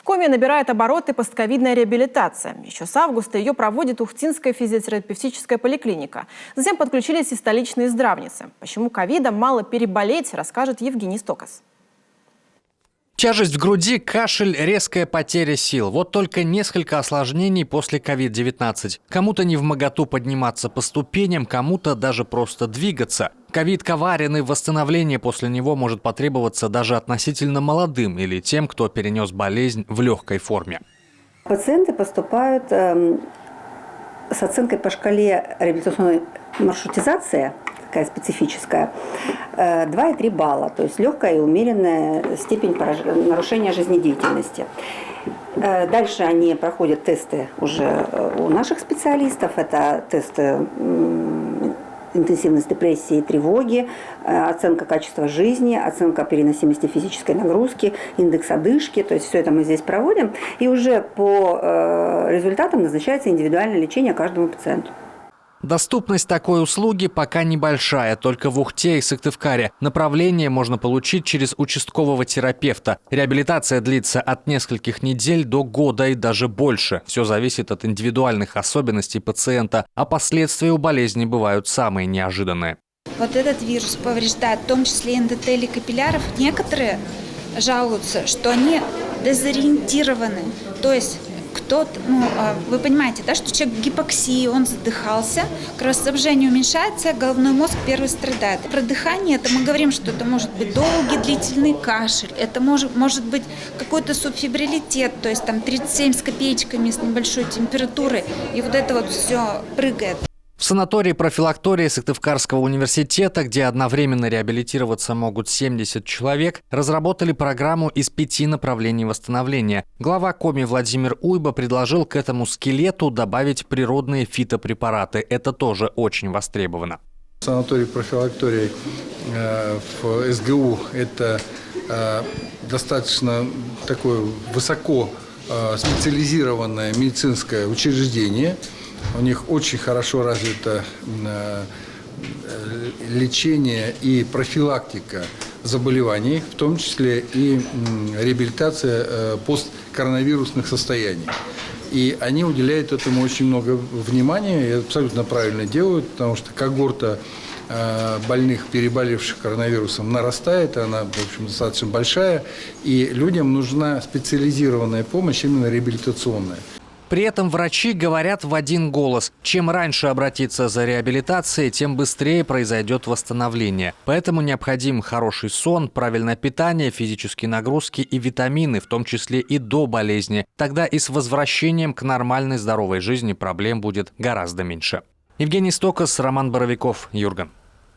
В Коми набирает обороты постковидная реабилитация. Еще с августа ее проводит Ухтинская физиотерапевтическая поликлиника. Затем подключились и столичные здравницы. Почему ковидом мало переболеть, расскажет Евгений Стокас. Тяжесть в груди, кашель, резкая потеря сил. Вот только несколько осложнений после COVID-19. Кому-то невмоготу подниматься по ступеням, кому-то даже просто двигаться. Ковид коварен, и восстановление после него может потребоваться даже относительно молодым или тем, кто перенес болезнь в легкой форме. Пациенты поступают с оценкой по шкале реабилитационной маршрутизации, такая специфическая, 2 и 3 балла, то есть легкая и умеренная степень нарушения жизнедеятельности. Дальше они проходят тесты уже у наших специалистов, это тесты интенсивность депрессии и тревоги, оценка качества жизни, оценка переносимости физической нагрузки, индекс одышки. То есть все это мы здесь проводим. И уже по результатам назначается индивидуальное лечение каждому пациенту. Доступность такой услуги пока небольшая, только в Ухте и Сыктывкаре. Направление можно получить через участкового терапевта. Реабилитация длится от нескольких недель до года и даже больше. Все зависит от индивидуальных особенностей пациента, а последствия у болезни бывают самые неожиданные. Вот этот вирус повреждает в том числе эндотелий капилляров. Некоторые жалуются, что они дезориентированы, то есть кто-то, вы понимаете, да, что человек в гипоксии, он задыхался, кровоснабжение уменьшается, головной мозг первый страдает. Про дыхание это мы говорим, что это может быть долгий длительный кашель, это может быть какой-то субфибрилитет, то есть там 37 с копеечками, с небольшой температурой, и вот это вот все прыгает. В санатории-профилактории Сыктывкарского университета, где одновременно реабилитироваться могут 70 человек, разработали программу из 5 направлений восстановления. Глава Коми Владимир Уйба предложил к этому скелету добавить природные фитопрепараты. Это тоже очень востребовано. Санаторий-профилакторий в СГУ – это достаточно такое высоко специализированное медицинское учреждение. У них очень хорошо развито лечение и профилактика заболеваний, в том числе и реабилитация посткоронавирусных состояний. И они уделяют этому очень много внимания, и абсолютно правильно делают, потому что когорта больных, переболевших коронавирусом, нарастает, она, в общем, достаточно большая, и людям нужна специализированная помощь, именно реабилитационная. При этом врачи говорят в один голос: чем раньше обратиться за реабилитацией, тем быстрее произойдет восстановление. Поэтому необходим хороший сон, правильное питание, физические нагрузки и витамины, в том числе и до болезни. Тогда и с возвращением к нормальной здоровой жизни проблем будет гораздо меньше. Евгений Стокас, Роман Боровиков, Юрган.